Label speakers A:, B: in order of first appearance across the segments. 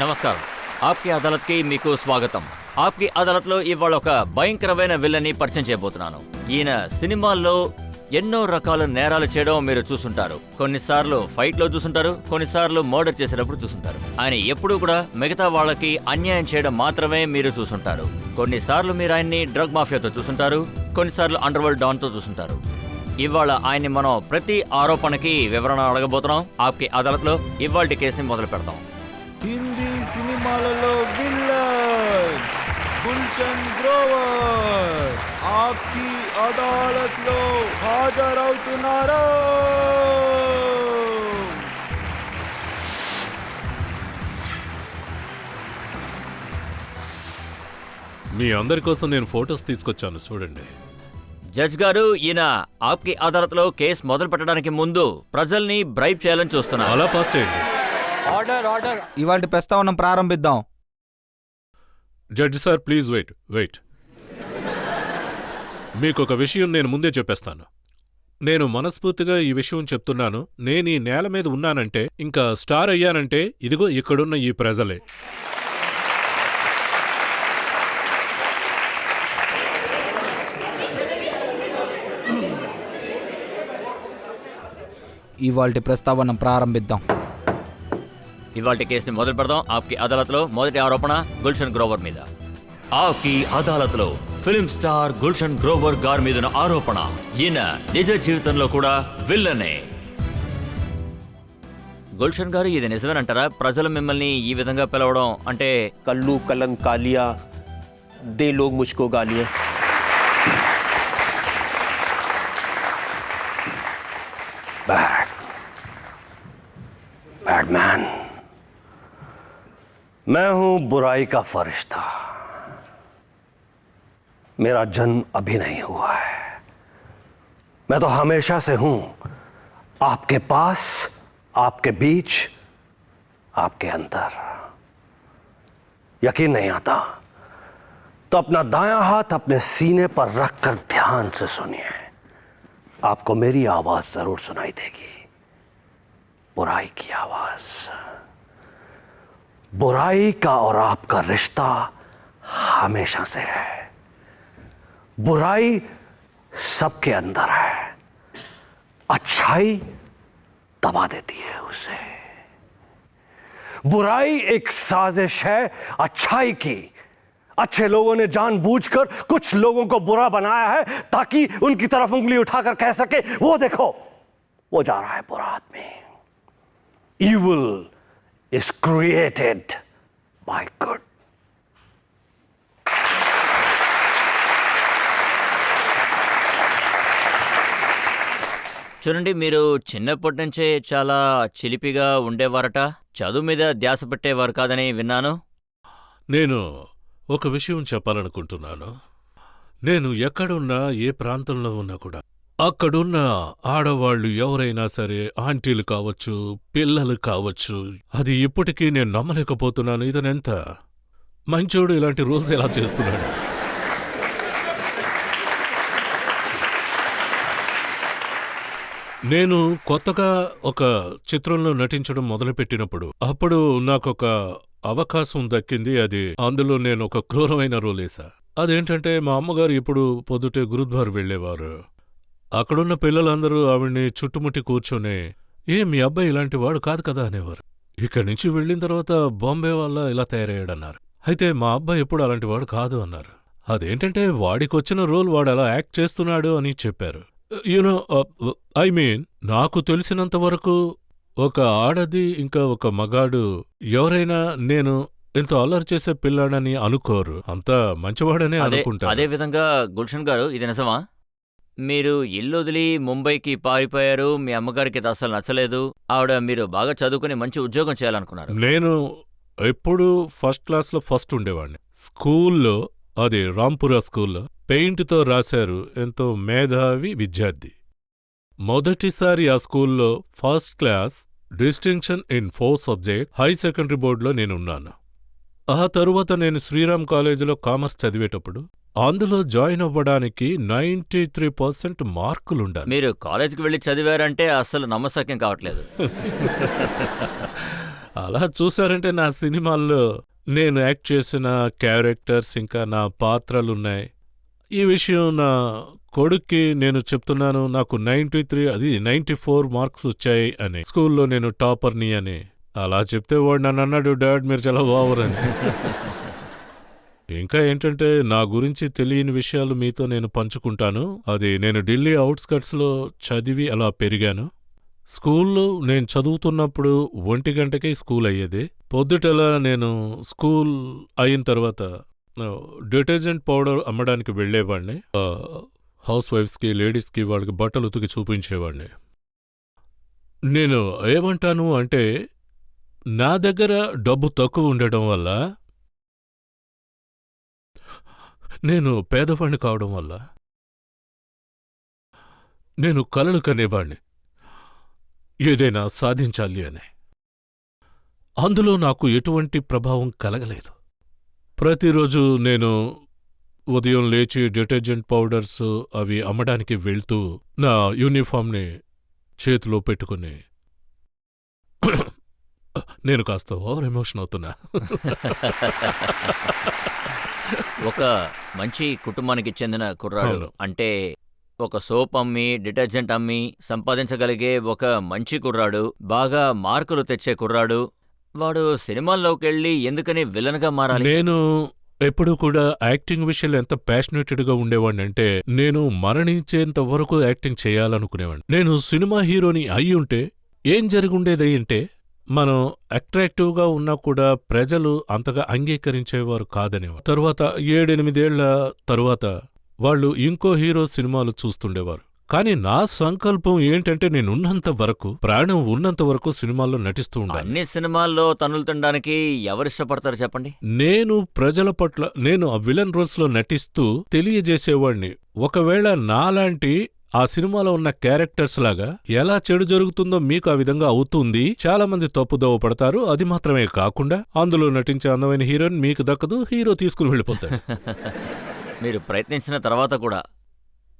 A: నమస్కారం. ఆప్కి అదాలత్కి మీకు స్వాగతం. ఆప్కి అదాలత్లో ఇవాళ ఒక భయంకరమైన విల్లన్ని పరిచయం చేయబోతున్నాను. ఈయన సినిమాల్లో ఎన్నో రకాల నేరాలు చేయడం మీరు చూసుంటారు. కొన్నిసార్లు ఫైట్లో చూసుంటారు, కొన్నిసార్లు మర్డర్ చేసేటప్పుడు చూసుంటారు. ఆయన ఎప్పుడూ కూడా మిగతా వాళ్ళకి అన్యాయం చేయడం మాత్రమే మీరు చూసుంటారు. కొన్నిసార్లు మీరు ఆయన్ని డ్రగ్ మాఫియాతో చూసుంటారు, కొన్నిసార్లు అండర్ వరల్డ్ డాన్తో చూసుంటారు. ఇవాళ ఆయన్ని మనం ప్రతి ఆరోపణకి వివరణ అడగబోతున్నాం. ఆప్కి అదాలత్లో ఇవాళ కేసుని మొదలు పెడతాం.
B: హిందీ సినిమాలలో విల్లన్ గుల్షన్ గ్రోవర్ ఆప్కి అదాలత్లో హాజరవుతున్నారు.
C: మీ అందరి కోసం నేను ఫొటోస్ తీసుకొచ్చాను, చూడండి.
A: జడ్జ్ గారు, ఈయన ఆప్కి అదాలత్లో కేసు మొదలు పెట్టడానికి ముందు ప్రజల్ని బ్రైబ్ చేయాలని చూస్తున్నారు.
C: అలా పాస్ చేయండి.
B: ఇవాళ ప్రస్తావన ప్రారంభిద్దాం.
C: Judge sir, please wait. మీకు ఒక విషయం నేను ముందే చెప్పేస్తాను. నేను మనస్ఫూర్తిగా ఈ విషయం చెప్తున్నాను. నేను ఈ నేల మీద ఉన్నానంటే, ఇంకా స్టార్ అయ్యానంటే ఇదిగో ఇక్కడున్న ఈ ప్రజలే.
B: ఇవాళ ప్రస్తావన ప్రారంభిద్దాం.
A: ఇవాళ కేసుని మొదలు పెడదాం. ఆప్కి అదాలత్లో మొదటి ఆరోపణ గుల్షన్ గ్రోవర్ మీద. ఆప్కి అదాలత్లో ఫిల్మ్ స్టార్ గుల్షన్ గ్రోవర్ గారి మీద ఆరోపణ, ఈయన నిజ జీవితంలో కూడా విల్లనే. గుల్షన్ గారు, ఇది నిజమేనంటారా? ప్రజలు మిమ్మల్ని ఈ విధంగా పిలవడం అంటే?
D: कल्लू कलन कालिया दे लोग मुझको गालियां. बैडमैन, मैं हूं बुराई का फरिश्ता. मेरा जन्म अभी नहीं हुआ है. मैं तो हमेशा से हूं, आपके पास, आपके बीच, आपके अंदर. यकीन नहीं आता तो अपना दायां हाथ अपने सीने पर रखकर ध्यान से सुनिए. आपको मेरी आवाज जरूर सुनाई देगी. बुराई की आवाज. बुराई का और आपका रिश्ता हमेशा से है. बुराई सबके अंदर है, अच्छाई दबा देती है उसे. बुराई एक साजिश है अच्छाई की. अच्छे लोगों ने जानबूझकर कुछ लोगों को बुरा बनाया है ताकि उनकी तरफ उंगली उठाकर कह सके, वो देखो वो जा रहा है बुरा आदमी. Evil is created by good.
A: చూడండి, మీరు చిన్నప్పటి నుంచే చాలా చిలిపిగా ఉండేవారట. చదువు మీద ధ్యాస పెట్టేవారు కాదని విన్నాను.
C: నేను ఒక విషయం చెప్పాలనుకుంటున్నాను. నేను ఎక్కడున్నా, ఏ ప్రాంతంలో ఉన్నా కూడా అక్కడున్న ఆడవాళ్లు ఎవరైనా సరే, ఆంటీలు కావచ్చు, పిల్లలు కావచ్చు, అది ఇప్పటికీ నేను నమ్మలేకపోతున్నాను. ఇతనెంత మంచోడు, ఇలాంటి రూల్స్ ఎలా చేస్తున్నాడు. నేను కొత్తగా ఒక చిత్రంలో నటించడం మొదలుపెట్టినప్పుడు అప్పుడు నాకొక అవకాశం దక్కింది. అందులో నేను ఒక క్రూరమైన రోల్ వేసా. అదేంటంటే, మా అమ్మగారు ఇప్పుడు పొద్దుటే గురుద్వార్ వెళ్లేవారు. అక్కడున్న పిల్లలందరూ ఆవిడ్ని చుట్టుముట్టి కూర్చొని, మీ అబ్బాయి ఇలాంటి వాడు కాదు కదా అనేవారు. ఇక్కడి నుంచి వెళ్ళిన తర్వాత బాంబే వల్ల ఇలా తయారయ్యాడన్నారు. అయితే మా అబ్బాయి ఎప్పుడు అలాంటి వాడు కాదు అన్నారు. అదేంటంటే, వాడికొచ్చిన రోల్ వాడు అలా యాక్ట్ చేస్తున్నాడు అని చెప్పారు. ఐ మీన్, నాకు తెలిసినంత వరకు ఒక ఆడది ఇంకా ఒక మగాడు ఎవరైనా నేను ఎంతో అల్లరి చేసే పిల్లాడని అనుకోరు, అంతా మంచివాడనే అనుకుంటారు.
A: అదే విధంగా గుల్షన్ గారు, ఇది నిజమా? మీరు ఇల్లు వదిలి ముంబైకి పారిపోయారు. మీ అమ్మగారికి ఇది అసలు నచ్చలేదు. ఆవిడ మీరు బాగా చదువుకుని మంచి ఉద్యోగం చేయాలనుకున్నారు.
C: నేను ఎప్పుడూ ఫస్ట్ క్లాస్లో ఫస్ట్ ఉండేవాడిని. స్కూల్లో, అది రాంపురా స్కూల్లో పెయింట్తో రాశారు ఎంతో మేధావి విద్యార్థి. మొదటిసారి ఆ స్కూల్లో first class, distinction in 4 subject, high secondary బోర్డులో నేనున్నాను. ఆ తరువాత నేను శ్రీరామ్ కాలేజీలో కామర్స్ చదివేటప్పుడు అందులో జాయిన్ అవ్వడానికి 93% మార్కులుండాలి.
A: మీరు కాలేజీకి వెళ్ళి చదివారంటే అస్సలు నమ్మశక్యం కావట్లేదు.
C: అలా చూసారంటే నా సినిమాల్లో నేను యాక్ట్ చేసిన క్యారెక్టర్స్ ఇంకా నా పాత్రలున్నాయి. ఈ విషయం నా కొడుక్కి నేను చెప్తున్నాను. నాకు 94 మార్క్స్ వచ్చాయి అని, స్కూల్లో నేను టాపర్ని అని. అలా చెప్తే వాడు నన్ను అన్నాడు, డాడ్ మీరు చాలా ఓవర్ అని. ఇంకా ఏంటంటే నా గురించి తెలియని విషయాలు మీతో నేను పంచుకుంటాను. అది నేను ఢిల్లీ అవుట్స్కట్స్లో చదివి అలా పెరిగాను. స్కూల్లో నేను చదువుతున్నప్పుడు 1 గంటకే స్కూల్ అయ్యేది. పొద్దుటలా నేను స్కూల్ అయిన తర్వాత డిటర్జెంట్ పౌడర్ అమ్మడానికి వెళ్ళేవాడిని. హౌస్ వైఫ్స్కి, లేడీస్కి వాళ్ళకి బట్టలు ఉతికి చూపించేవాడిని. నేను ఏమంటాను అంటే, నా దగ్గర డబ్బు తక్కువ ఉండటం వల్ల, నేను పేదవాణ్ణి కావడం వల్ల నేను కలలు కనేవాణ్ణి ఏదైనా సాధించాలి అని. అందులో నాకు ఎటువంటి ప్రభావం కలగలేదు. ప్రతిరోజు నేను ఉదయం లేచి డిటర్జెంట్ పౌడర్స్ అవి అమ్మడానికి వెళ్తూ నా యూనిఫామ్ని చేతిలో పెట్టుకుని నేను కాస్త ఓవర్ ఎమోషన్ అవుతున్నా.
A: ఒక మంచి కుటుంబానికి చెందిన కుర్రాడు
C: అవును.
A: అంటే ఒక సోప్ అమ్మి డిటర్జెంట్ అమ్మి సంపాదించగలిగే ఒక మంచి కుర్రాడు, బాగా మార్కులు తెచ్చే కుర్రాడు, వాడు సినిమాల్లోకెళ్ళి ఎందుకని విలన్గా మారాలి?
C: నేను ఎప్పుడూ కూడా యాక్టింగ్ విషయంలో ఎంత ప్యాషనేటెడ్గా ఉండేవాడినంటే, నేను మరణించేంత వరకు యాక్టింగ్ చేయాలనుకునేవాడిని. నేను సినిమా హీరోని అయ్యుంటే ఏం జరుగుండేదంటే, మనం అట్రాక్టివ్గా ఉన్నా కూడా ప్రజలు అంతగా అంగీకరించేవారు కాదనేవారు. తరువాత 7-8 ఏళ్ల తరువాత వాళ్ళు ఇంకో హీరో సినిమాలు చూస్తుండేవారు. కానీ నా సంకల్పం ఏంటంటే, నేనున్నంత వరకు, ప్రాణం ఉన్నంత వరకు సినిమాల్లో నటిస్తూ ఉండాలి.
A: అన్ని సినిమాల్లో తన్నులు తినడానికి ఎవరిష్టపడతారు చెప్పండి?
C: నేను ప్రజల పట్ల, నేను ఆ విలన్ రోల్స్లో నటిస్తూ తెలియజేసేవాణ్ణి, ఒకవేళ నాలాంటి ఆ సినిమాలో ఉన్న క్యారెక్టర్స్ లాగా ఎలా చెడు జరుగుతుందో మీకు ఆ విధంగా అవుతుంది. చాలా మంది తప్పుదోవ పడతారు. అది మాత్రమే కాకుండా అందులో నటించే అందమైన హీరోయిన్ మీకు దక్కదు, హీరో తీసుకుని వెళ్ళిపోతాడు.
A: మీరు ప్రయత్నించిన తర్వాత కూడా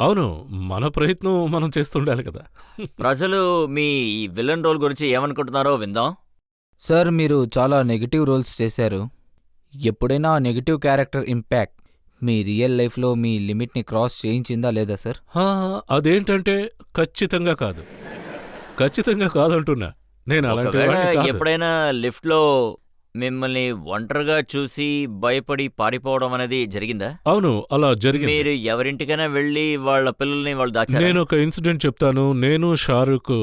C: అవును, మన ప్రయత్నం మనం చేస్తుండాలి కదా.
A: ప్రజలు మీ ఈ విలన్ రోల్ గురించి ఏమనుకుంటున్నారో విందాం.
B: సార్, మీరు చాలా నెగిటివ్ రోల్స్ చేశారు. ఎప్పుడైనా ఆ నెగిటివ్ క్యారెక్టర్ ఇంపాక్ట్ మీ రియల్ లైఫ్లో మీ లిమిట్ని క్రాస్ చేయించిందా లేదా సార్?
C: అదేంటంటే ఖచ్చితంగా కాదు. ఖచ్చితంగా కాదంటున్నా. నేను అలాంటి
A: ఒకవేళ
C: వాడిని కాదు.
A: ఎప్పుడైనా లిఫ్ట్లో మిమ్మల్ని ఒంటరిగా చూసి భయపడి పారిపోవడం అనేది జరిగిందా?
C: అవును, అలా జరిగింది.
A: మీరు ఎవరింటికైనా వెళ్ళి వాళ్ళ పిల్లల్ని వాళ్ళు దాచారా?
C: నేను ఒక ఇన్సిడెంట్ చెప్తాను. నేను షారూక్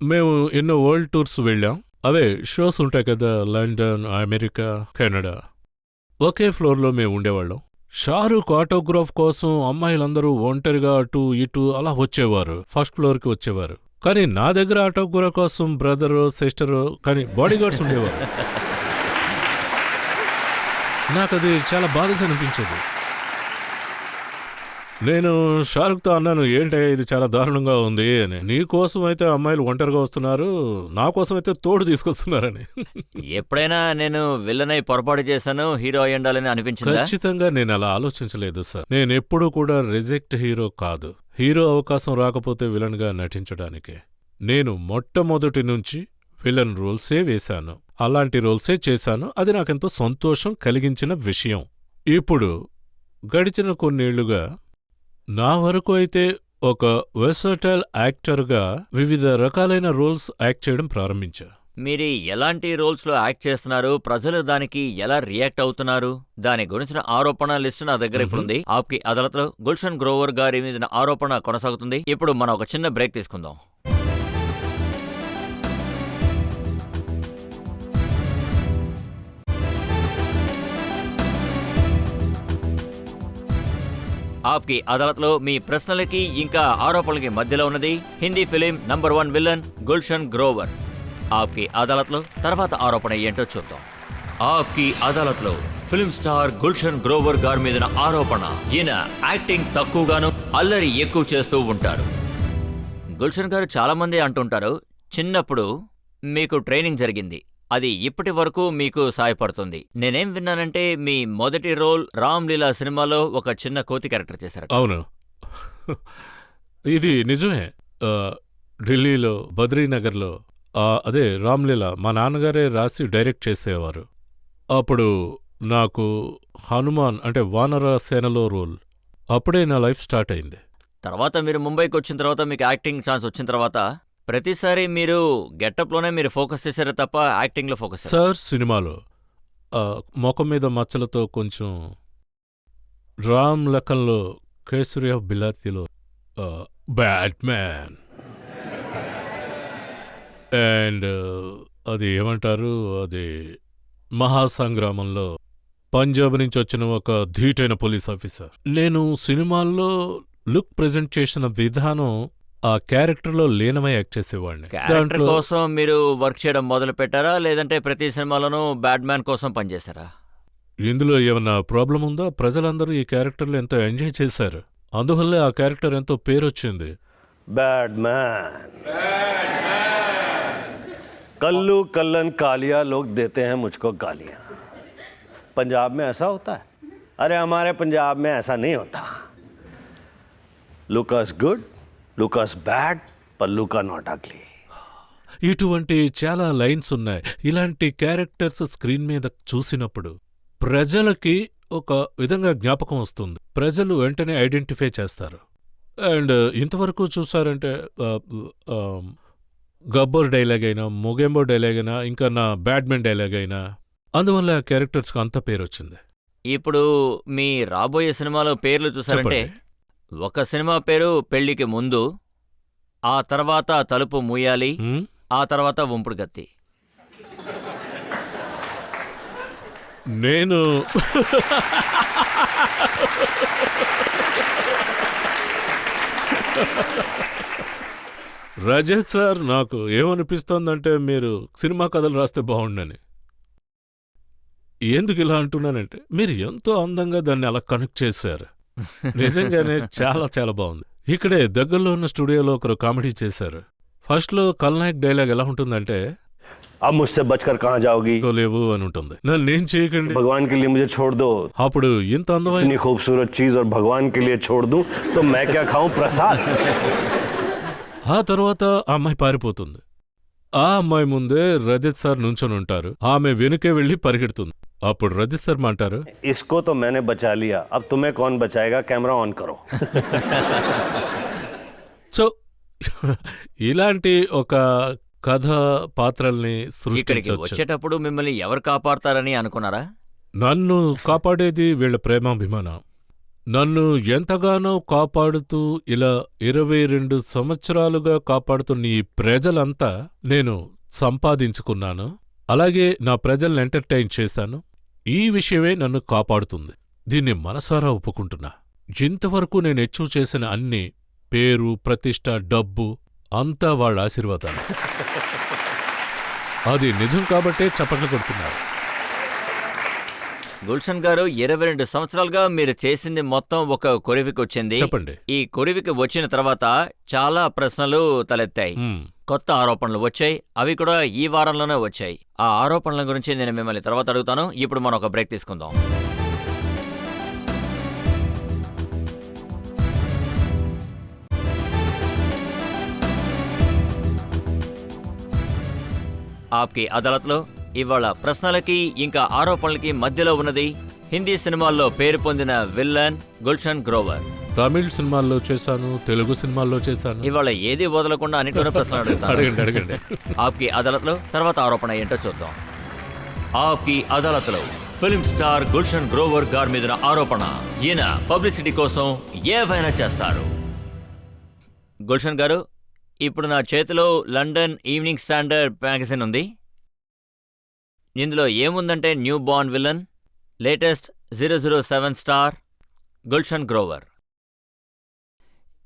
C: మేము ఎన్నో వరల్డ్ టూర్స్ వెళ్ళాం. అవే షోస్ ఉంటాయి కదా, లండన్, అమెరికా, కెనడా. ఒకే ఫ్లోర్లో మేము ఉండేవాళ్ళం. షారూక్ ఆటోగ్రాఫ్ కోసం అమ్మాయిలందరూ ఒంటరిగా అటు ఇటు అలా వచ్చేవారు, ఫస్ట్ ఫ్లోర్కి వచ్చేవారు. కానీ నా దగ్గర ఆటోగ్రాఫ్ కోసం బ్రదరు, సిస్టరు, కానీ బాడీగార్డ్స్ ఉండేవారు. నాకది చాలా బాధగా అనిపించేది. నేను షారుఖ్తో అన్నాను, ఏంటయ్యా ఇది చాలా దారుణంగా ఉంది అని. నీ కోసం అయితే అమ్మాయిలు ఒంటరిగా వస్తున్నారు, నా కోసం అయితే తోడు తీసుకొస్తున్నారని.
A: ఎప్పుడైనా నేను విల్లనై పొరపాటు చేశాను, హీరో అయి ఉండాలని అనిపించిందా?
C: ఖచ్చితంగా నేను అలా ఆలోచించలేదు సార్. నేనెప్పుడూ కూడా రిజెక్ట్ హీరో కాదు. హీరో అవకాశం రాకపోతే విలన్గా నటించడానికి నేను మొట్టమొదటి నుంచి విలన్ రోల్సే వేశాను, అలాంటి రోల్సే చేశాను. అది నాకెంతో సంతోషం కలిగించిన విషయం. ఇప్పుడు గడిచిన కొన్నేళ్లుగా నా వరకు అయితే ఒక వెర్సటైల్ యాక్టర్గా వివిధ రకాలైన రోల్స్ యాక్ట్ చేయడం ప్రారంభించా.
A: మీరు ఎలాంటి రోల్స్లో యాక్ట్ చేస్తున్నారు, ప్రజలు దానికి ఎలా రియాక్ట్ అవుతున్నారు, దాని గురించిన ఆరోపణ లిస్ట్ నా దగ్గర ఇప్పుడుంది. ఆప్కి అదాలత్లో గుల్షన్ గ్రోవర్ గారి మీద ఆరోపణ కొనసాగుతుంది. ఇప్పుడు మనం ఒక చిన్న బ్రేక్ తీసుకుందాం. ఆప్కి అదాలత్లో మీ ప్రశ్నలకి ఇంకా ఆరోపణలకి మధ్యలో ఉన్నది Hindi film number 1 villain Gulshan Grover. Aap Ki అదాలత్లో తర్వాత ఆరోపణ ఏంటో చూద్దాం. ఆప్కి అదాలత్లో ఫిల్మ్ స్టార్ గుల్షన్ గ్రోవర్ గారి మీద ఆరోపణ, ఈయన యాక్టింగ్ తక్కువగాను అల్లరి ఎక్కువ చేస్తూ ఉంటారు. గుల్షన్ గారు చాలా మంది అంటుంటారు, చిన్నప్పుడు మీకు ట్రైనింగ్ జరిగింది, అది ఇప్పటి వరకు మీకు సాయపడుతుంది. నేనేం విన్నానంటే మీ మొదటి రోల్ రామ్ లీలా సినిమాలో ఒక చిన్న కోతి క్యారెక్టర్ చేశారు.
C: అవును, ఇది నిజమే. ఢిల్లీలో బద్రీనగర్లో అదే రామ్లీల మా నాన్నగారే రాసి డైరెక్ట్ చేసేవారు. అప్పుడు నాకు హనుమాన్ అంటే వానర సేనలో రోల్. అప్పుడే నా లైఫ్ స్టార్ట్ అయింది.
A: తర్వాత మీరు ముంబైకి వచ్చిన తర్వాత మీకు యాక్టింగ్ ఛాన్స్ వచ్చిన తర్వాత ప్రతిసారి మీరు గెటప్లోనే మీరు ఫోకస్ చేశారే తప్ప యాక్టింగ్లో ఫోకస్
C: సార్ సినిమాలో ముఖం మీద మచ్చలతో కొంచెం రామ్ లఖన్లో కేసరి ఆఫ్ బిలాతిలో బ్యాట్ మ్యాన్ అండ్ అది ఏమంటారు, అది మహాసంగ్రామంలో పంజాబ్ నుంచి వచ్చిన ఒక ధీటైన పోలీస్ ఆఫీసర్. నేను సినిమాల్లో లుక్ ప్రెజెంట్ చేసిన విధానం ఆ క్యారెక్టర్లో లీనమై యాక్ట్ చేసేవాడిని.
A: క్యారెక్టర్ కోసం మీరు వర్క్ చేయడం మొదలు పెట్టారా, లేదంటే ప్రతి సినిమాలోనూ బ్యాడ్ మ్యాన్ కోసం పనిచేశారా?
C: ఇందులో ఏమన్నా ప్రాబ్లం ఉందా? ప్రజలందరూ ఈ క్యారెక్టర్లో ఎంతో ఎంజాయ్ చేశారు, అందువల్లే ఆ క్యారెక్టర్ ఎంతో పేరొచ్చింది.
D: बैड मैन, कल्लू कल्लन कालिया लोग देते हैं मुझको गालियां। पंजाब में ऐसा होता है? अरे हमारे पंजाब में ऐसा नहीं होता। लुकस गुड, लुकस बैड, पर लुका नॉट अगली।
C: ఇటువంటి చాలా లైన్స్ ఉన్నాయి. ఇలాంటి క్యారెక్టర్స్ స్క్రీన్ మీద చూసినప్పుడు ప్రజలకి ఒక విధంగా జ్ఞాపకం వస్తుంది, ప్రజలు వెంటనే ఐడెంటిఫై చేస్తారు. అండ్ ఇంతవరకు చూసారంటే గబ్బర్ డైలాగ్ అయినా, మొగెంబో డైలాగ్ అయినా, ఇంకా నా బ్యాడ్మెన్ డైలాగ్ అయినా, అందువల్ల ఆ క్యారెక్టర్స్కి అంత పేరు వచ్చింది.
A: ఇప్పుడు మీ రాబోయే సినిమాలో పేర్లు చూసారంటే ఒక సినిమా పేరు పెళ్లికి ముందు, ఆ తర్వాత తలుపు మూయాలి, ఆ తర్వాత ఉంపుడు గత్తి.
C: నేను రజత్ సార్, నాకు ఏమనిపిస్తోందంటే మీరు సినిమా కథలు రాస్తే బాగుండని. ఎందుకు ఇలా అంటున్నానంటే మీరు ఎంతో అందంగా దాన్ని అలా కనెక్ట్ చేశారు. నిజంగానే చాలా చాలా బాగుంది. ఇక్కడే దగ్గరలో ఉన్న స్టూడియోలో ఒకరు కామెడీ చేశారు. ఫస్ట్లో కల్నాయక్ డైలాగ్ ఎలా ఉంటుందంటే,
D: अब मुझसे बचकर कहाँ जाओगी,
C: లేవు అని ఉంటుంది. నన్నేం చేయకండి,
D: भगवान के लिए मुझे छोड़ दो।
C: అప్పుడు ఇంత అందమైన
D: इतनी खूबसूरत चीज और भगवान के लिए छोड़ दूं तो मैं क्या खाऊं प्रसाद।
C: ఆ తర్వాత ఆ అమ్మాయి పారిపోతుంది. ఆ అమ్మాయి ముందే రజిత్ సార్ నుంచొని ఉంటారు, ఆమె వెనుకే వెళ్లి పరిగెడుతుంది. అప్పుడు రజిత్ శర్మ అంటారు,
D: इसको तो मैंने बचा लिया, अब तुम्हें कौन बचाएगा, कैमरा ऑन करो।
C: సో ఇలాంటి ఒక కథ పాత్రల్ని
A: ఇక్కడికి
C: సృష్టించవచ్చు.
A: వచ్చేటప్పుడు మిమ్మల్ని ఎవరు కాపాడతారని అనుకున్నారా?
C: నన్ను కాపాడేది వీళ్ల ప్రేమాభిమానం. నన్ను ఎంతగానో కాపాడుతూ ఇలా 22 సంవత్సరాలుగా కాపాడుతున్న ఈ ప్రజలంతా నేను సంపాదించుకున్నాను. అలాగే నా ప్రజల్ని ఎంటర్టైన్ చేశాను. ఈ విషయమే నన్ను కాపాడుతుంది. దీన్ని మనసారా ఒప్పుకుంటున్నా. ఇంతవరకు నేను అచీవ్ చేసిన అన్ని పేరు, ప్రతిష్ట, డబ్బు అంతా వాళ్ళ ఆశీర్వాదాలు. అది నిజం కాబట్టే చప్పట్లు కొడుతున్నారు.
A: గుల్షన్ గారు, 22 సంవత్సరాలుగా మీరు చేసింది మొత్తం ఒక కొరివికి వచ్చింది.
C: చెప్పండి.
A: ఈ కొరివికి వచ్చిన తర్వాత చాలా ప్రశ్నలు తలెత్తాయి, కొత్త ఆరోపణలు వచ్చాయి. అవి కూడా ఈ వారంలోనే వచ్చాయి. ఆ ఆరోపణల గురించి నేను మిమ్మల్ని తర్వాత అడుగుతాను. ఇప్పుడు మనం ఒక బ్రేక్ తీసుకుందాం. ఆప్కి అదాలత్లో ఇవాళ ప్రశ్నలకి ఇంకా ఆరోపణలకి మధ్యలో ఉన్నది హిందీ సినిమాల్లో పేరు పొందిన విల్లన్ గుల్షన్ గ్రోవర్.
C: తమిళ్ సినిమాల్లో చేశాను, తెలుగు సినిమాల్లో చేశాను.
A: ఇవాళ ఏది వదలకుండా అన్నిటిలోనే ప్రశ్నలు అడుగుతాను.
C: అడగండి అడగండి.
A: ఆప్కి అదాలత్లో తర్వాత ఆరోపణ ఏంటో చూద్దాం. ఆప్కి అదాలత్లో ఫిల్మ్ స్టార్ గుల్షన్ గ్రోవర్ గారి మీద ఆరోపణ, ఈయన పబ్లిసిటీ కోసం ఏవైనా చేస్తారు. గుల్షన్ గారు, ఇప్పుడు నా చేతిలో లండన్ ఈవినింగ్ స్టాండర్డ్ మ్యాగజైన్ ఉంది. ఇందులో ఏముందంటే new born villain, latest 007 star Gulshan Grover.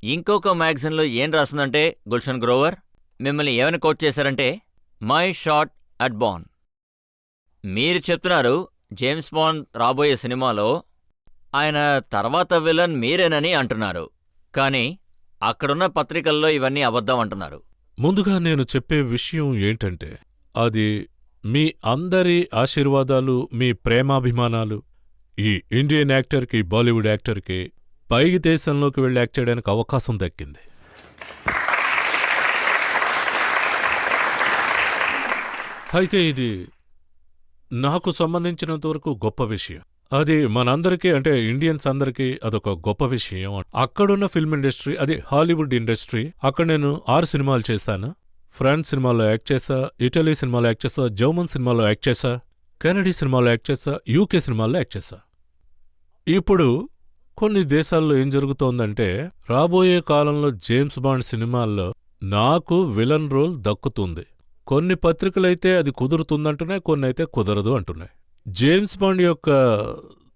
A: ఇంకొక మ్యాగజైన్లో ఏం రాస్తుందంటే, గుల్షన్ గ్రోవర్ మిమ్మల్ని ఏమైనా కోట్ చేశారంటే, మై షాట్ అట్ బాన్. మీరు చెప్తున్నారు జేమ్స్ బాండ్ రాబోయే సినిమాలో ఆయన తర్వాత విలన్ మీరేనని అంటున్నారు. కానీ అక్కడున్న పత్రికల్లో ఇవన్నీ అబద్ధం అంటున్నారు.
C: ముందుగా నేను చెప్పే విషయం ఏంటంటే, అది మీ అందరి ఆశీర్వాదాలు, మీ ప్రేమాభిమానాలు. ఈ ఇండియన్ యాక్టర్కి, బాలీవుడ్ యాక్టర్కి పైకి దేశంలోకి వెళ్ళి యాక్ట్ చేయడానికి అవకాశం దక్కింది. అయితే ఇది నాకు సంబంధించినంత వరకు గొప్ప విషయం. అది మనందరికీ అంటే ఇండియన్స్ అందరికీ అదొక గొప్ప విషయం. అక్కడున్న ఫిల్మ్ ఇండస్ట్రీ, అది హాలీవుడ్ ఇండస్ట్రీ, అక్కడ నేను 6 సినిమాలు చేశాను. ఫ్రాన్స్ సినిమాలో యాక్ట్ చేశా, ఇటలీ సినిమాలో యాక్ట్ చేశా, జర్మన్ సినిమాలో యాక్ట్ చేశా, కెనడీ సినిమాలో యాక్ట్ చేశా, యూకే సినిమాల్లో యాక్ట్ చేశా. ఇప్పుడు కొన్ని దేశాల్లో ఏం జరుగుతోందంటే రాబోయే కాలంలో జేమ్స్ బాండ్ సినిమాల్లో నాకు విలన్ రోల్ దక్కుతుంది. కొన్ని పత్రికలైతే అది కుదురుతుందంటున్నాయి, కొన్ని అయితే కుదరదు అంటున్నాయి. జేమ్స్ బాండ్ యొక్క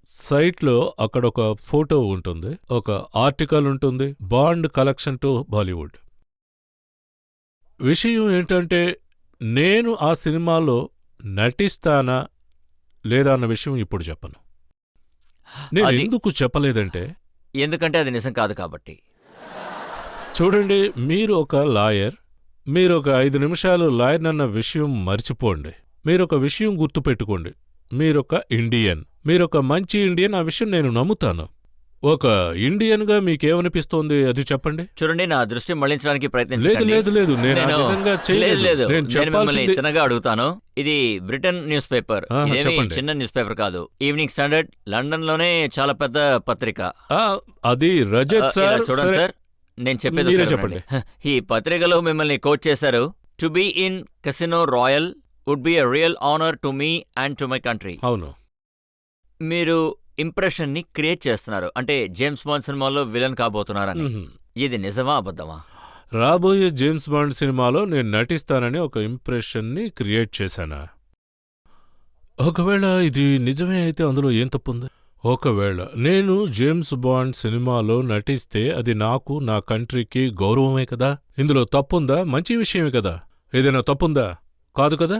C: సైట్లో అక్కడ ఒక ఫోటో ఉంటుంది, ఒక ఆర్టికల్ ఉంటుంది, బాండ్ కలెక్షన్ టు బాలీవుడ్. విషయం ఏంటంటే నేను ఆ సినిమాలో నటిస్తానా లేదా అన్న విషయం ఇప్పుడు చెప్పను. నేను
A: అది-
C: ఎందుకు చెప్పలేదంటే,
A: ఎందుకంటే అది నిజం కాదు కాబట్టి.
C: చూడండి, మీరు ఒక లాయర్, మీరు ఒక 5 నిమిషాలు లాయర్ అన్న విషయం మర్చిపోండి. మీరొక విషయం గుర్తుపెట్టుకోండి, మీరొక ఇండియన్, మీరొక మంచి ఇండియన్. ఆ విషయం నేను నమ్ముతాను. ఒక ఇండియన్గా మీకేమనిపిస్తోంది అది చెప్పండి.
A: చూడండి, నా దృష్టి మళ్లించడానికి
C: లేదు
A: ప్రయత్నించండి.
C: లేదు లేదు, నేను ఆ విధంగా
A: లేదు
C: చేయలేదు.
A: లేదు,
C: నేను
A: నేను మిమ్మల్ని
C: చెప్పాల్సింది
A: తినగా అడుగుతాను. ఇది బ్రిటన్ న్యూస్ పేపర్,
C: ఆహా,
A: ఇదేమీ
C: చెప్పండి.
A: చిన్న న్యూస్ పేపర్ కాదు. ఈవినింగ్ స్టాండర్డ్, లండన్ లోనే చాలా పెద్ద పత్రిక.
C: ఆ, అది రజత్
A: ఇలా
C: సార్.
A: చూడండి
C: సరే,
A: సార్, నేను చెప్పేది
C: మీరే
A: ఒకసారి
C: చెప్పండి.
A: వినండి. ఈ పత్రికలో మిమ్మల్ని కోట్ చేశారు. To be in Casino Royale would be a real honour to me and to my country.
C: అవును,
A: మీరు ఇంప్రెషన్ ని క్రియేట్ చేస్తున్నారు, అంటే జేమ్స్ బాండ్ సినిమాలో విలన్ కాబోతున్నారని.
C: మ్హూ.
A: ఇది నిజమా అబద్ధమా?
C: రాబోయే జేమ్స్ బాండ్ సినిమాలో నేను నటిస్తానని ఒక ఇంప్రెషన్ని క్రియేట్ చేశానా? ఒకవేళ ఇది నిజమే అయితే అందులో ఏం తప్పుంది? ఒకవేళ నేను జేమ్స్ బాండ్ సినిమాలో నటిస్తే అది నాకు, నా కంట్రీకి గౌరవమే కదా. ఇందులో తప్పుందా? మంచి విషయమే కదా. ఏదైనా తప్పుందా? కాదు కదా.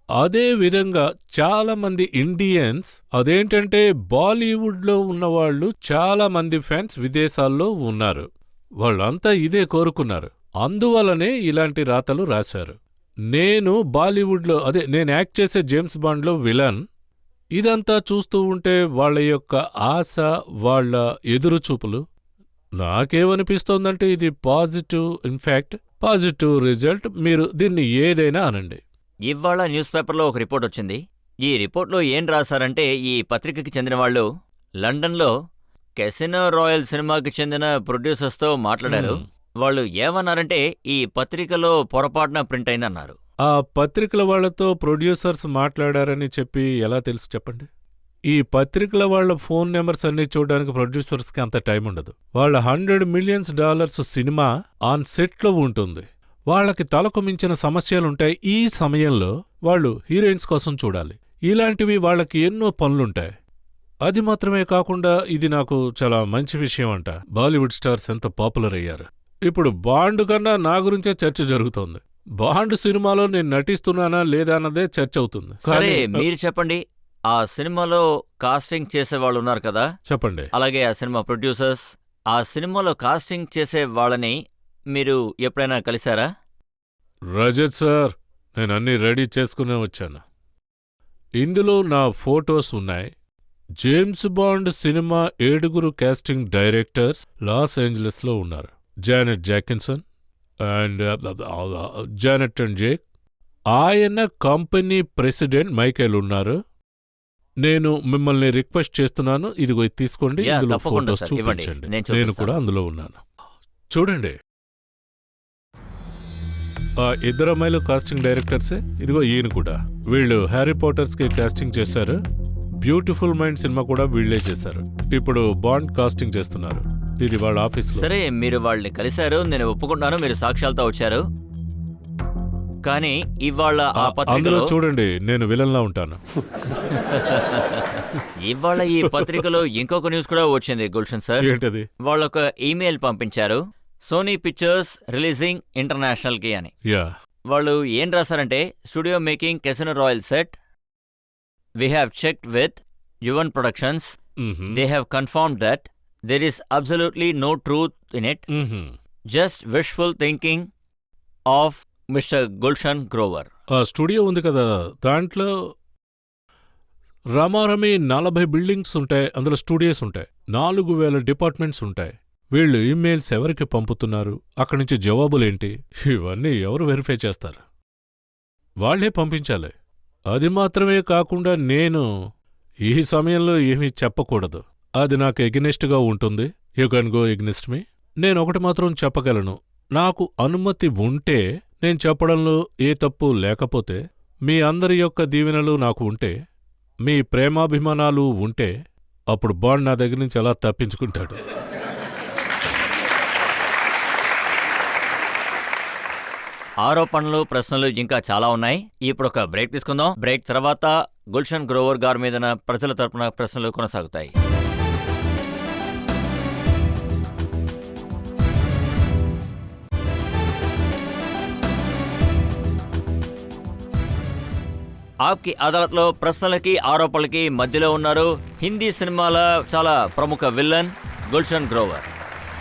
C: అదే విధంగా చాలామంది ఇండియన్స్, అదేంటంటే బాలీవుడ్లో ఉన్నవాళ్లు చాలామంది ఫ్యాన్స్ విదేశాల్లో ఉన్నారు. వాళ్ళంతా ఇదే కోరుకున్నారు. అందువలనే ఇలాంటి రాతలు రాశారు. నేను బాలీవుడ్లో, అదే నేను యాక్ట్ చేసే జేమ్స్ బాండ్లో విలన్. ఇదంతా చూస్తూ ఉంటే వాళ్ళ యొక్క ఆశ, వాళ్ళ ఎదురుచూపులు, నాకేమనిపిస్తోందంటే ఇది పాజిటివ్, ఇన్ఫ్యాక్ట్ పాజిటివ్ రిజల్ట్. మీరు దీన్ని ఏదైనా అనండి.
A: ఇవాళ న్యూస్ పేపర్లో ఒక రిపోర్ట్ వచ్చింది. ఈ రిపోర్ట్లో ఏం రాశారంటే, ఈ పత్రికకి చెందిన వాళ్ళు లండన్లో కెసినో రాయల్ సినిమాకి చెందిన ప్రొడ్యూసర్స్తో మాట్లాడారు. వాళ్ళు ఏమన్నారంటే, ఈ పత్రికలో పొరపాటున ప్రింట్ అయిందన్నారు.
C: ఆ పత్రికల వాళ్లతో ప్రొడ్యూసర్స్ మాట్లాడారని చెప్పి ఎలా తెలుసు చెప్పండి? ఈ పత్రికల వాళ్ల ఫోన్ నెంబర్స్ అన్ని చూడడానికి ప్రొడ్యూసర్స్కి అంత టైం ఉండదు. వాళ్ళ $100 మిలియన్ సినిమా ఆన్ సెట్లో ఉంటుంది. వాళ్ళకి తలకు మించిన సమస్యలుంటాయి. ఈ సమయంలో వాళ్ళు హీరోయిన్స్ కోసం చూడాలి. ఇలాంటివి వాళ్ళకి ఎన్నో పనులుంటాయి. అది మాత్రమే కాకుండా ఇది నాకు చాలా మంచి విషయం అంట. బాలీవుడ్ స్టార్స్ ఎంత పాపులర్ అయ్యారు. ఇప్పుడు బాండ్ కన్నా నా గురించే చర్చ జరుగుతోంది. బాండ్ సినిమాలో నేను నటిస్తున్నానా లేదా అన్నదే చర్చ అవుతుంది.
A: సరే,
C: కానీ-
A: మీరు చెప్పండి, ఆ సినిమాలో కాస్టింగ్ చేసే వాళ్ళు ఉన్నారు కదా,
C: చెప్పండి.
A: అలాగే ఆ సినిమా ప్రొడ్యూసర్స్, ఆ సినిమాలో కాస్టింగ్ చేసే వాళ్ళని మీరు ఎప్పుడైనా కలిశారా?
C: రజత్ సార్, నేను అన్నీ రెడీ చేసుకునే వచ్చాను. ఇందులో నా ఫోటోస్ ఉన్నాయి. James Bond cinema 7 casting directors Los ఏంజలస్లో ఉన్నారు. Janet Jackinson and Janet and Jake. ఆయన కంపెనీ ప్రెసిడెంట్ మైకేల్ ఉన్నారు. నేను మిమ్మల్ని రిక్వెస్ట్ చేస్తున్నాను, ఇదిగో ఇది తీసుకోండి,
A: యా,
C: ఇందులో
A: తప్పకుండా
C: ఫోటోస్
A: సార్, ఇవ్వండి.
C: చూపించండి.
A: నేను
C: నేను
A: చూపిస్తాను.
C: కూడా అందులో ఉన్నాను. చూడండి, ఆ 2 అమ్మాయిలు కాస్టింగ్ డైరెక్టర్సే. ఇదిగో ఈయన కూడా. వీళ్ళు హ్యారీ పాటర్స్కి కాస్టింగ్ చేశారు. బ్యూటిఫుల్ మైండ్ సినిమా కూడా వీళ్లే చేశారు. ఇప్పుడు బాండ్ కాస్టింగ్ చేస్తున్నారు. ఇది వాళ్ళ ఆఫీస్లో.
A: సరే, మీరు వాళ్ళని కలిశారు, నేను ఒప్పుకుంటాను, మీరు సాక్ష్యాలతో వచ్చారు. కానీ ఇవాళ ఆ
C: అందులో
A: పత్రికలో
C: చూడండి, నేను విలన్లా ఉంటాను.
A: ఇవాళ ఈ పత్రికలో ఇంకొక న్యూస్ కూడా వచ్చింది గుల్షన్ సార్.
C: ఏంటది?
A: వాళ్ళొక ఈమెయిల్ పంపించారు, సోనీ పిక్చర్స్ రిలీజింగ్ ఇంటర్నేషనల్ కి అని.
C: యా,
A: వాళ్ళు ఏం రాశారంటే, studio making Casino Royale set, we have checked with Yuvan productions, they have confirmed that there is absolutely no truth in it, just wishful thinking of mister Gulshan Grover.
C: ఆ studio ఉంది కదా, దాంట్లో రమారమి 40 బిల్డింగ్స్ ఉంటాయి. అందులో స్టూడియోస్ ఉంటాయి. 4000 డిపార్ట్మెంట్స్ ఉంటాయి. వీళ్ళు ఈమెయిల్స్ ఎవరికి పంపుతున్నారు, అక్కడి నుంచి జవాబులేంటి, ఇవన్నీ ఎవరు వెరిఫై చేస్తారు? వాళ్లే పంపించాలి. అది మాత్రమే కాకుండా నేను ఈ సమయంలో ఏమీ చెప్పకూడదు. అది నాకు ఎగ్నెస్ట్గా ఉంటుంది. యూ కెన్ గో ఎగ్నెస్ట్ మీ. నేనొకటి మాత్రం చెప్పగలను, నాకు అనుమతి ఉంటే, నేను చెప్పడంలో ఏ తప్పు లేకపోతే, మీ అందరి యొక్క దీవెనలు నాకు ఉంటే, మీ ప్రేమాభిమానాలు ఉంటే, అప్పుడు బాండ్ నా దగ్గర నుంచి ఎలా తప్పించుకుంటాడు.
A: ఆరోపణలు, ప్రశ్నలు ఇంకా చాలా ఉన్నాయి. ఇప్పుడు ఒక బ్రేక్ తీసుకుందాం. బ్రేక్ తర్వాత గుల్షన్ గ్రోవర్ గారి మీద ప్రజల తరపున ప్రశ్నలు కొనసాగుతాయి. ఆప్కి అదాలత్లో ప్రశ్నలకి ఆరోపణలకి మధ్యలో ఉన్నారు హిందీ సినిమాల చాలా ప్రముఖ విలన్ గుల్షన్ గ్రోవర్.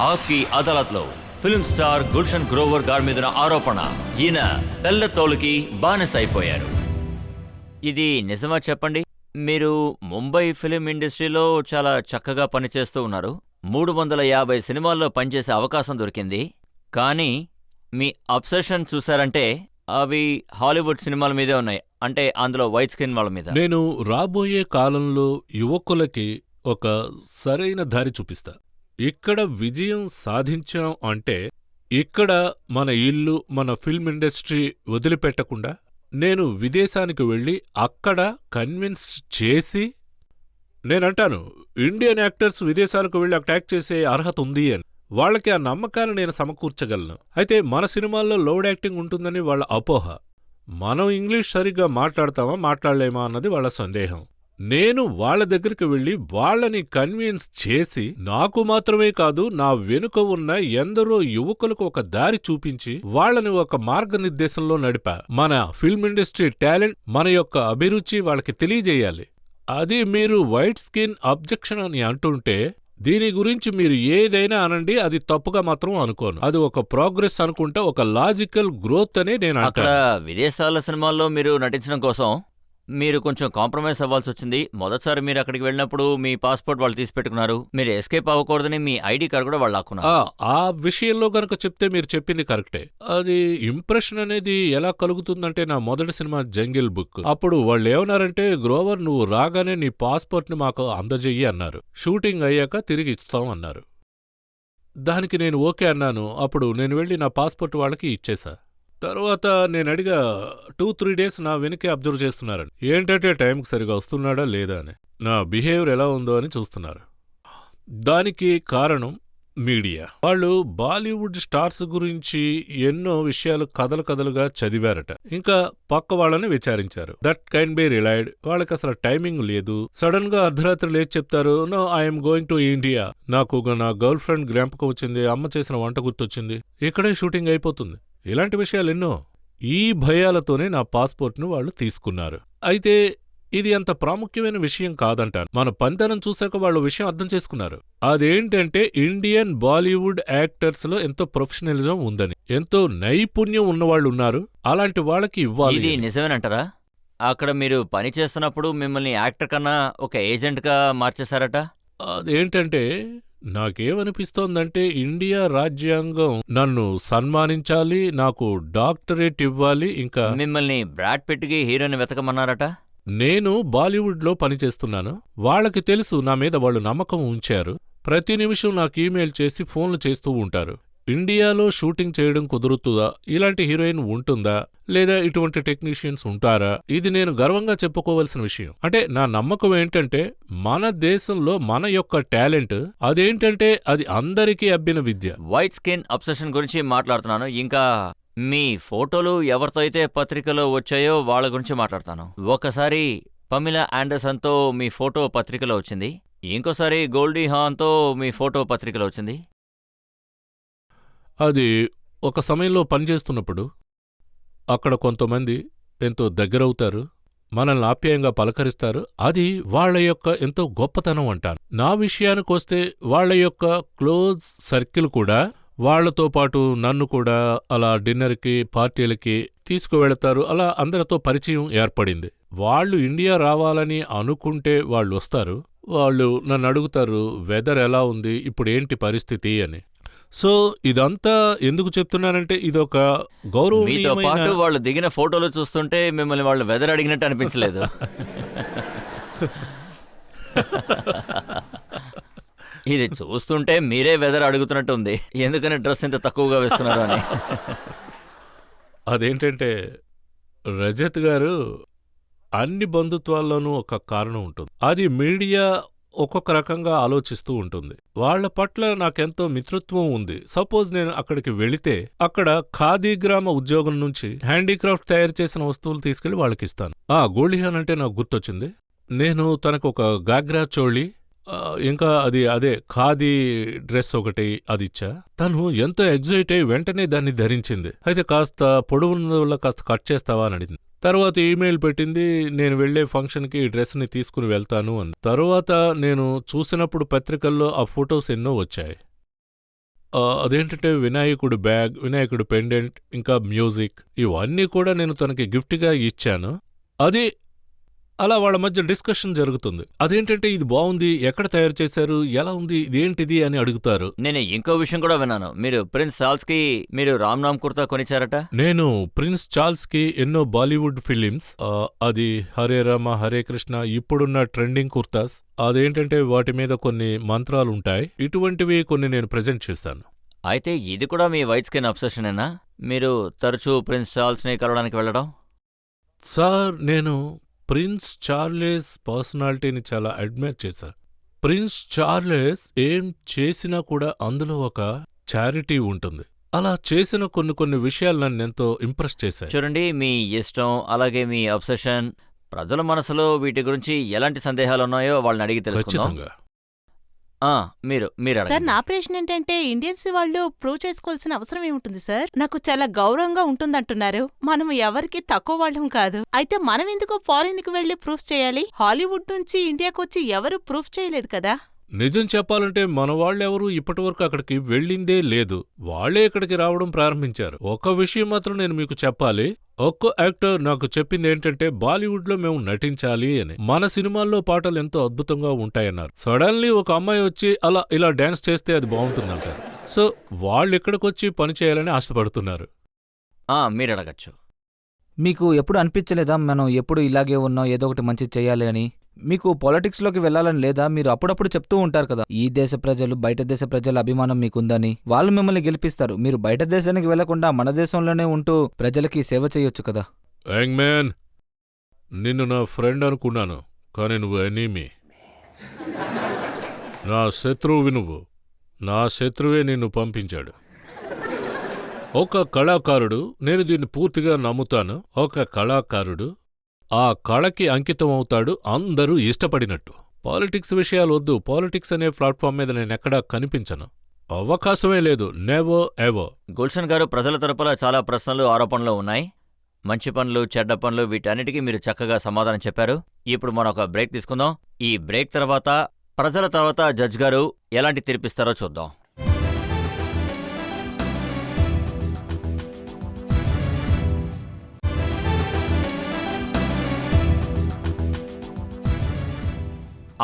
A: ఆప్కి అదాలత్లో ఫిల్మ్ స్టార్ గుల్షన్ గ్రోవర్ గారి మీద ఆరోపణ, ఈయన తెల్ల తోలుకి బానిస అయిపోయారు. ఇది నిజమా చెప్పండి? మీరు ముంబై ఫిలిం ఇండస్ట్రీలో చాలా చక్కగా పనిచేస్తూ ఉన్నారు. 350 సినిమాల్లో పనిచేసే అవకాశం దొరికింది. కానీ మీ అబ్సెషన్ చూసారంటే అవి హాలీవుడ్ సినిమాల మీదే ఉన్నాయి. అంటే అందులో వైట్ స్క్రీన్ వాళ్ళ మీద.
C: నేను రాబోయే కాలంలో యువకులకి ఒక సరైన దారి చూపిస్తా. ఇక్కడ విజయం సాధించాం అంటే, ఇక్కడ మన ఇల్లు, మన ఫిల్మ్ ఇండస్ట్రీ వదిలిపెట్టకుండా నేను విదేశానికి వెళ్ళి అక్కడ కన్విన్స్ చేసి, నేనంటాను ఇండియన్ యాక్టర్స్ విదేశాలకు వెళ్ళి అక్కడ యాక్ట్ చేసే అర్హత ఉంది అని. వాళ్ళకి ఆ నమ్మకాన్ని నేను సమకూర్చగలను. అయితే మన సినిమాల్లో లోడ్ యాక్టింగ్ ఉంటుందని వాళ్ళ అపోహ. మనం ఇంగ్లీష్ సరిగ్గా మాట్లాడతామా మాట్లాడలేమా అన్నది వాళ్ళ సందేహం. నేను వాళ్ళ దగ్గరికి వెళ్ళి వాళ్ళని కన్విన్స్ చేసి, నాకు మాత్రమే కాదు నా వెనుక ఉన్న ఎందరో యువకులకు ఒక దారి చూపించి వాళ్ళని ఒక మార్గనిర్దేశంలో నడిపా. మన ఫిల్మ్ ఇండస్ట్రీ టాలెంట్, మన యొక్క అభిరుచి వాళ్ళకి తెలియజేయాలి. అది మీరు వైట్ స్కిన్ అబ్జెక్షన్ అని అంటుంటే, దీని గురించి మీరు ఏదైనా అనండి, అది తప్పుగా మాత్రం అనుకోను. అది ఒక ప్రోగ్రెస్ అనుకుంటా, ఒక లాజికల్ గ్రోత్ అనే నేను
A: అక్కడ విదేశాల సినిమాల్లో మీరు నటించడం కోసం మీరు కొంచెం కాంప్రమైజ్ అవ్వాల్సి వచ్చింది. మొదటిసారి మీరు అక్కడికి వెళ్ళినప్పుడు మీ పాస్పోర్ట్ వాళ్ళు తీసి పెట్టుకున్నారు. మీరు ఎస్కేప్ అవ్వకూడదని మీ ఐడి కార్డు కూడా వాళ్ళు లాక్కున్నారు.
C: ఆ విషయంలో గనక చెప్తే మీరు చెప్పింది కరెక్టే. అది ఇంప్రెషన్ అనేది ఎలా కలుగుతుందంటే, నా మొదటి సినిమా జంగిల్ బుక్ అప్పుడు వాళ్ళు ఏమన్నారంటే, గ్రోవర్ నువ్వు రాగానే నీ పాస్పోర్ట్ ని మాకు అందజెయ్యి అన్నారు. షూటింగ్ అయ్యాక తిరిగి ఇస్తాం అన్నారు. దానికి నేను ఓకే అన్నాను. అప్పుడు నేను వెళ్ళి నా పాస్పోర్ట్ వాళ్ళకి ఇచ్చేశా. తర్వాత నేను అడిగా, 2-3 డేస్ నా వెనుకే అబ్జర్వ్ చేస్తున్నారని. ఏంటంటే టైంకి సరిగా వస్తున్నాడా లేదా అని, నా బిహేవియర్ ఎలా ఉందో అని చూస్తున్నారు. దానికి కారణం మీడియా. వాళ్ళు బాలీవుడ్ స్టార్స్ గురించి ఎన్నో విషయాలు కథలుగా చదివారట. ఇంకా పక్క వాళ్ళని విచారించారు. That can be relied. వాళ్ళకి అసలు టైమింగ్ లేదు. సడన్ గా అర్ధరాత్రి లేచి చెప్తారు, no I'm going to India. నాకు నా గర్ల్ ఫ్రెండ్ జ్ఞాపకం వచ్చింది, అమ్మ చేసిన వంట గుర్తొచ్చింది, ఇక్కడే షూటింగ్ అయిపోతుంది. ఇలాంటి విషయాలెన్నో. ఈ భయాలతోనే నా పాస్పోర్ట్ను వాళ్ళు తీసుకున్నారు. అయితే ఇది అంత ప్రాముఖ్యమైన విషయం కాదంటారు. మన పనితనం చూశాక వాళ్ళు విషయం అర్థం చేసుకున్నారు. అదేంటంటే ఇండియన్ బాలీవుడ్ యాక్టర్స్ లో ఎంతో ప్రొఫెషనలిజం ఉందని, ఎంతో నైపుణ్యం ఉన్నవాళ్ళు ఉన్నారు, అలాంటి వాళ్ళకి ఇవ్వాలి.
A: ఇది నిజమేనంటారా? అక్కడ మీరు పని చేస్తున్నప్పుడు మిమ్మల్ని యాక్టర్ కన్నా ఒక ఏజెంట్ గా మార్చేశారట.
C: అదేంటంటే, నాకేమనిపిస్తోందంటే, ఇండియా రాజ్యాంగం నన్ను సన్మానించాలి, నాకు డాక్టరేట్ ఇవ్వాలి. ఇంకా
A: మిమ్మల్ని బ్రాడ్ పిట్కి హీరోని వెతకమన్నారట.
C: నేను బాలీవుడ్లో పనిచేస్తున్నాను. వాళ్ళకి తెలుసు నా మీద వాళ్ళు నమ్మకం ఉంచారు. ప్రతి నిమిషం నాకు ఈమెయిల్ చేసి ఫోన్లు చేస్తూ ఉంటారు. ఇండియాలో షూటింగ్ చేయడం కుదురుతుందా, ఇలాంటి హీరోయిన్ ఉంటుందా, లేదా ఇటువంటి టెక్నీషియన్స్ ఉంటారా? ఇది నేను గర్వంగా చెప్పుకోవలసిన విషయం. అంటే నా నమ్మకం ఏంటంటే, మన దేశంలో మన యొక్క టాలెంట్ అదేంటంటే అది అందరికీ అబ్బిన విద్య.
A: వైట్ స్కిన్ అబ్సెషన్ గురించి మాట్లాడుతున్నాను. ఇంకా మీ ఫోటోలు ఎవరితో అయితే పత్రికలో వచ్చాయో వాళ్ళ గురించి మాట్లాడతాను. ఒకసారి పమిలా ఆండర్సన్తో మీ ఫోటో పత్రికలో వచ్చింది, ఇంకోసారి గోల్డీ హాన్తో మీ ఫోటో పత్రికలో వచ్చింది.
C: అది ఒక సమయంలో పనిచేస్తున్నప్పుడు అక్కడ కొంతమంది ఎంతో దగ్గరవుతారు, మనల్ని ఆప్యాయంగా పలకరిస్తారు. అది వాళ్ల యొక్క ఎంతో గొప్పతనం అంటాను. నా విషయానికొస్తే వాళ్ల యొక్క క్లోజ్ సర్కిల్ కూడా వాళ్లతో పాటు నన్ను కూడా అలా డిన్నర్కి, పార్టీలకి తీసుకువెళతారు. అలా అందరితో పరిచయం ఏర్పడింది. వాళ్ళు ఇండియా రావాలని అనుకుంటే వాళ్ళు వస్తారు. వాళ్ళు నన్ను అడుగుతారు, వెదర్ ఎలా ఉంది, ఇప్పుడేంటి పరిస్థితి అని. సో ఇదంతా ఎందుకు చెప్తున్నానంటే ఇదొక
A: మీతో
C: గౌరవనీయమైన
A: పాటు వాళ్ళు దిగిన ఫోటోలు చూస్తుంటే మిమ్మల్ని వాళ్ళు వెదర్ అడిగినట్టు అనిపించలేదు. ఇది చూస్తుంటే మీరే వెదర్ అడుగుతున్నట్టు ఉంది. ఎందుకని డ్రెస్ ఇంత తక్కువగా వేస్తున్నారు అని.
C: అదేంటంటే రజత్ గారు అన్ని బంధుత్వాల్లోనూ ఒక కారణం ఉంటుంది. అది మీడియా ఒక్కొక్క రకంగా ఆలోచిస్తూ ఉంటుంది. వాళ్ల పట్ల నాకెంతో మిత్రత్వం ఉంది. సపోజ్ నేను అక్కడికి వెళితే అక్కడ ఖాదీ గ్రామ ఉద్యోగం నుంచి హ్యాండీక్రాఫ్ట్ తయారు చేసిన వస్తువులు తీసుకెళ్లి వాళ్ళకిస్తాను. గోల్డిహాన్ అంటే నాకు గుర్తొచ్చింది. నేను తనకు ఒక గాగ్రా చోళీ ఇంకా అదే ఖాదీ డ్రెస్ ఒకటి అది ఇచ్చా. తను ఎంతో ఎగ్జైట్ అయి వెంటనే దాన్ని ధరించింది. అయితే కాస్త పొడవున్న వల్ల కాస్త కట్ చేస్తావా అని అడిగింది. తర్వాత ఈమెయిల్ పెట్టింది, నేను వెళ్లే ఫంక్షన్కి ఈ డ్రెస్ని తీసుకుని వెళ్తాను అని. తర్వాత నేను చూసినప్పుడు పత్రికల్లో ఆ ఫొటోస్ ఎన్నో వచ్చాయి. అదేంటంటే వినాయకుడు బ్యాగ్, వినాయకుడు పెండెంట్, ఇంకా మ్యూజిక్, ఇవన్నీ కూడా నేను తనకి గిఫ్ట్గా ఇచ్చాను. అది అలా వాళ్ళ మధ్య డిస్కషన్ జరుగుతుంది. అదేంటంటే ఇది బాగుంది, ఎక్కడ తయారు చేశారు, ఎలా ఉంది, ఇదేంటిది అని అడుగుతారు.
A: నేను ఇంకో విషయం కూడా విన్నాను, మీరు ప్రిన్స్ చార్ల్స్ కి మీరు రామ్నామ్ కుర్తా కొనిచ్చారట.
C: నేను ప్రిన్స్ చార్ల్స్ కి ఎన్నో బాలీవుడ్ ఫిలిమ్స్, అది హరే రామ హరే కృష్ణ, ఇప్పుడున్న ట్రెండింగ్ కుర్తాస్, అదేంటంటే వాటి మీద కొన్ని మంత్రాలుంటాయి, ఇటువంటివి కొన్ని నేను ప్రెజెంట్ చేశాను.
A: అయితే ఇది కూడా మీ వైట్ స్కిన్ అబ్సెషనేనా? మీరు తరచూ ప్రిన్స్ చార్ల్స్ ని కలవడానికి వెళ్ళడం?
C: సార్, నేను ప్రిన్స్ చార్లెస్ పర్సనాలిటీని చాలా అడ్మైర్ చేశా. ప్రిన్స్ చార్లెస్ ఏం చేసినా కూడా అందులో ఒక చారిటీ ఉంటుంది. అలా చేసిన కొన్ని విషయాలు నన్ను ఎంతో ఇంప్రెస్ చేశాయి.
A: చూడండి, మీ ఇష్టం అలాగే మీ అబ్సెషన్, ప్రజల మనసులో వీటి గురించి ఎలాంటి సందేహాలున్నాయో వాళ్ళని అడిగి తెలుసుకుందాం.
C: ఖచ్చితంగా.
A: మీరు
E: సార్,
A: అడగండి.
E: నా ప్రశ్న ఏంటంటే ఇండియన్స్ వాళ్ళు ప్రూవ్ చేసుకోవాల్సిన అవసరం ఏముంటుంది సార్? నాకు చాలా గౌరవంగా ఉంటుందంటున్నారు. మనం ఎవరికి తక్కువ వాళ్ళం కాదు. అయితే మనం ఎందుకు ఫారిన్ కి వెళ్లి ప్రూఫ్ చేయాలి? హాలీవుడ్ నుంచి ఇండియాకు వచ్చి ఎవరు ప్రూఫ్ చేయలేదు కదా.
C: నిజం చెప్పాలంటే మన వాళ్ళెవరూ ఇప్పటివరకు అక్కడికి వెళ్ళిందే లేదు. వాళ్లే ఇక్కడికి రావడం ప్రారంభించారు. ఒక విషయం మాత్రం నేను మీకు చెప్పాలి. ఒక్కో యాక్టర్ నాకు చెప్పింది ఏంటంటే బాలీవుడ్లో మేము నటించాలి అని. మన సినిమాల్లో పాటలు ఎంతో అద్భుతంగా ఉంటాయన్నారు. సడన్లీ ఒక అమ్మాయి వచ్చి ఇలా డాన్స్ చేస్తే అది బాగుంటుందంటారు. సో వాళ్ళు ఇక్కడికొచ్చి పని చేయాలని ఆశపడుతున్నారు.
A: మీరు అడగచ్చు.
B: మీకు ఎప్పుడు అనిపించలేదా మనం ఎప్పుడు ఇలాగే ఉన్నాం, ఏదో ఒకటి మంచి చేయాలి అని? మీకు పాలిటిక్స్లోకి వెళ్ళాలని లేదా? మీరు అప్పుడప్పుడు చెప్తూ ఉంటారు కదా, ఈ దేశ ప్రజలు బయట దేశ ప్రజల అభిమానం మీకుందని. వాళ్ళు మిమ్మల్ని గెలిపిస్తారు. మీరు బయట దేశానికి వెళ్లకుండా మన దేశంలోనే ఉంటూ ప్రజలకి సేవ చేయొచ్చు కదా.
C: యంగ్ మ్యాన్, నిన్ను నా ఫ్రెండ్ అనుకున్నాను, కానీ నువ్వు ఎనీమీ. నా శత్రువువి నువ్వు. నా శత్రువే నిన్ను పంపించాడు. ఒక కళాకారుడు, నేను దీన్ని పూర్తిగా నమ్ముతాను, ఒక కళాకారుడు ఆ కళకి అంకితం అవుతాడు అందరూ ఇష్టపడినట్టు. పాలిటిక్స్ విషయాలు వద్దు. పాలిటిక్స్ అనే ప్లాట్ఫామ్ మీద నేనెక్కడా కనిపించను. అవకాశమే లేదు. Never ever.
A: గుల్షన్ గారు, ప్రజల తరపున చాలా ప్రశ్నలు ఆరోపణలు ఉన్నాయి. మంచి పనులు, చెడ్డ పనులు, వీటన్నిటికీ మీరు చక్కగా సమాధానం చెప్పారు. ఇప్పుడు మనం ఒక బ్రేక్ తీసుకుందాం. ఈ బ్రేక్ తర్వాత ప్రజల తర్వాత జడ్జ్ గారు ఎలాంటి తీర్పిస్తారో చూద్దాం.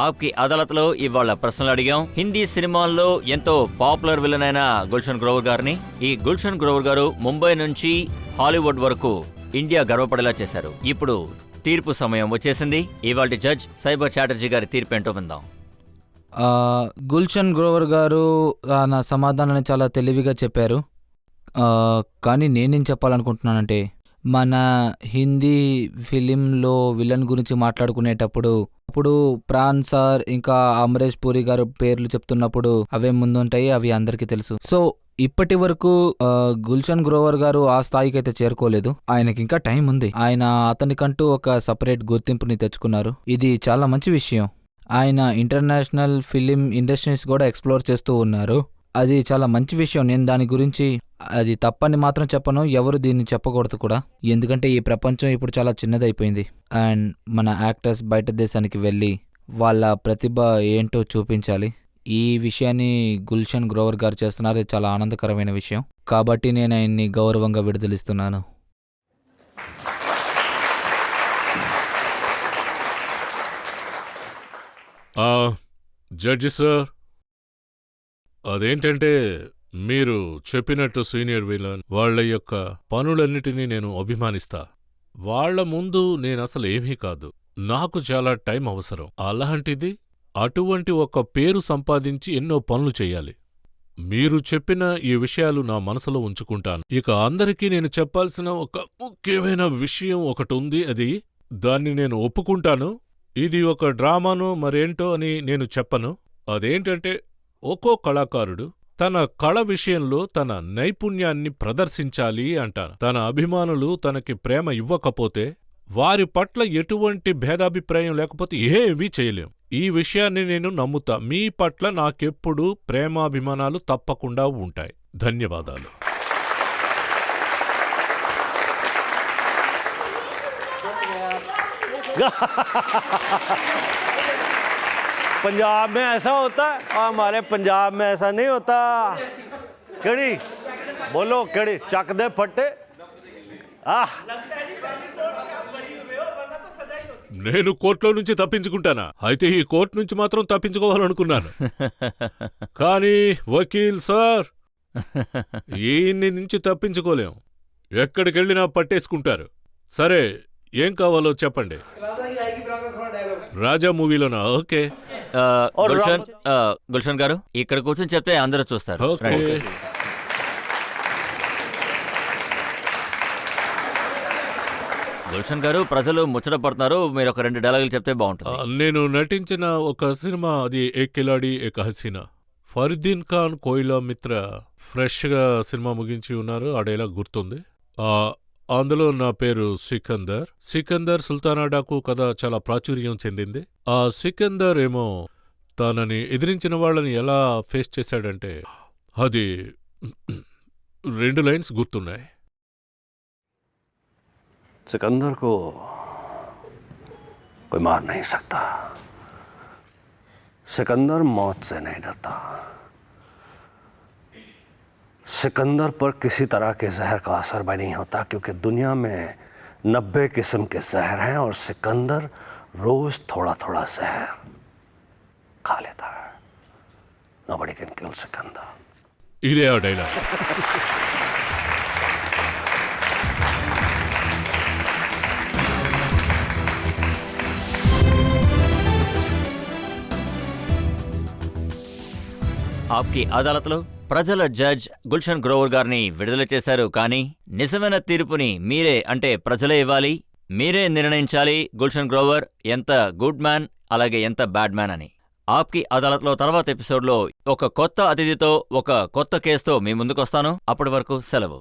A: ఆప్కి అదాలత్లో ఇవాళ ప్రశ్నలు అడిగాం. హిందీ సినిమాల్లో ఎంతో పాపులర్ విలన్ అయిన గుల్షన్ గ్రోవర్ గారిని. ఈ గుల్షన్ గ్రోవర్ గారు ముంబై నుంచి హాలీవుడ్ వరకు ఇండియా గర్వపడేలా చేశారు. ఇప్పుడు తీర్పు సమయం వచ్చేసింది. ఇవాల్టి జడ్జ్ సైబర్ చాటర్జీ గారి తీర్పు ఏంటో విందాం.
B: గుల్షన్ గ్రోవర్ గారు నా సమాధానాన్ని చాలా తెలివిగా చెప్పారు. కానీ నేనేం చెప్పాలనుకుంటున్నానంటే, మన హిందీ ఫిలింలో విలన్ గురించి మాట్లాడుకునేటప్పుడు ప్రాణ్ సార్ ఇంకా అమరేష్ పూరి గారు పేర్లు చెప్తున్నప్పుడు అవే ముందుంటాయి, అవి అందరికీ తెలుసు. సో ఇప్పటి వరకు గుల్షన్ గ్రోవర్ గారు ఆ స్థాయికి అయితే చేరుకోలేదు. ఆయనకి ఇంకా టైం ఉంది. ఆయన అతనికంటూ ఒక సపరేట్ గుర్తింపుని తెచ్చుకున్నారు. ఇది చాలా మంచి విషయం. ఆయన ఇంటర్నేషనల్ ఫిలిం ఇండస్ట్రీస్ కూడా ఎక్స్ప్లోర్ చేస్తూ ఉన్నారు. అది చాలా మంచి విషయం. నేను దాని గురించి అది తప్పని మాత్రం చెప్పను, ఎవరు దీన్ని చెప్పకూడదు కూడా. ఎందుకంటే ఈ ప్రపంచం ఇప్పుడు చాలా చిన్నదైపోయింది. అండ్ మన యాక్టర్స్ బయట దేశానికి వెళ్ళి వాళ్ళ ప్రతిభ ఏంటో చూపించాలి. ఈ విషయాన్ని గుల్షన్ గ్రోవర్ గారు చేస్తున్నారు. ఇది చాలా ఆనందకరమైన విషయం. కాబట్టి నేను ఆయన్ని గౌరవంగా విడుదలిస్తున్నాను.
C: జడ్జి సార్, అదేంటంటే మీరు చెప్పినట్టు సీనియర్ విలన్ వాళ్ళ యొక్క పనులన్నిటినీ నేను అభిమానిస్తా. వాళ్ళ ముందు నేనసలు ఏమీ కాదు. నాకు చాలా టైం అవసరం. అలాంటిది అటువంటి ఒక పేరు సంపాదించి ఎన్నో పనులు చెయ్యాలి. మీరు చెప్పిన ఈ విషయాలు నా మనసులో ఉంచుకుంటాను. ఇక అందరికీ నేను చెప్పాల్సిన ఒక ముఖ్యమైన విషయం ఒకటుంది. దాన్ని నేను ఒప్పుకుంటాను. ఇది ఒక డ్రామానో మరేంటో అని నేను చెప్పను. అదేంటంటే ఒక్కో కళాకారుడు తన కళ విషయంలో తన నైపుణ్యాన్ని ప్రదర్శించాలి అంటాను. తన అభిమానులు తనకి ప్రేమ ఇవ్వకపోతే వారి పట్ల ఎటువంటి భేదాభిప్రాయం లేకపోతే ఏమీ చేయలేం. ఈ విషయాన్ని నేను నమ్ముతా. మీ పట్ల నాకెప్పుడూ ప్రేమాభిమానాలు తప్పకుండా ఉంటాయి. ధన్యవాదాలు.
D: पंजाब में ऐसा होता है और हमारे पंजाब में ऐसा नहीं होता। केड़ी बोलो, केड़ी चक दे फट्टे।
C: నేను కోర్టులో నుంచి తప్పించుకుంటానా? అయితే ఈ కోర్టు నుంచి మాత్రం తప్పించుకోవాలనుకున్నాను. కానీ వకీల్ సార్, ఈయన్ని నుంచి తప్పించుకోలేం. ఎక్కడికెళ్ళినా పట్టేసుకుంటారు. సరే, ఏం కావాలో చెప్పండి. రాజా మూవీలోనా? ఓకే.
A: గుల్షన్ గారు ఇక్కడ కూర్చొని చెప్తే అందరూ చూస్తారు.
C: ఓకే.
A: గుల్షన్ గారు, ప్రజలు ముచ్చట పడుతున్నారు. మీరు ఒక 2 డైలాగులు చెప్తే బాగుంటుంది.
C: నేను నటించిన ఒక సినిమా, అది ఏక్ కిలాడి ఏక్ హసీనా. ఫరీద్దీన్ ఖాన్ కోయిలా మిత్ర ఫ్రెష్గా సినిమా ముగించి ఉన్నారు. ఆ డైలాగ్ గుర్తుంది. అందులో నా పేరు సికందర్. సికందర్ సుల్తానాడాకు కథ చాలా ప్రాచుర్యం చెందింది. ఆ సికందర్ ఏమో తనని ఎదిరించిన వాళ్ళని ఎలా ఫేస్ చేశాడంటే, అది 2 లైన్స్ గుర్తున్నాయి.
D: सिकंदर को कोई मार नहीं सकता। सिकंदर मौत से नहीं डरता। सिकंदर पर किसी तरह के जहर का असर भी नहीं होता, क्योंकि दुनिया में 90 किस्म के जहर हैं और सिकंदर रोज थोड़ा थोड़ा जहर खा लेता है। Nobody can kill Sikandar.
C: ఇదే ఆ డైలాగ్.
A: ఆప్కి అదాలత్లో ప్రజల జడ్జ్ గుల్షన్ గ్రోవర్ గారిని విడుదల చేశారు. కానీ నిజమైన తీర్పుని మీరే, అంటే ప్రజలే ఇవ్వాలి. మీరే నిర్ణయించాలి గుల్షన్ గ్రోవర్ ఎంత గుడ్ మ్యాన్, అలాగే ఎంత బ్యాడ్ మ్యాన్ అని. ఆప్కి అదాలత్లో తర్వాత ఎపిసోడ్లో ఒక కొత్త అతిథితో, ఒక కొత్త కేసుతో మీ ముందుకొస్తాను. అప్పటి వరకు సెలవు.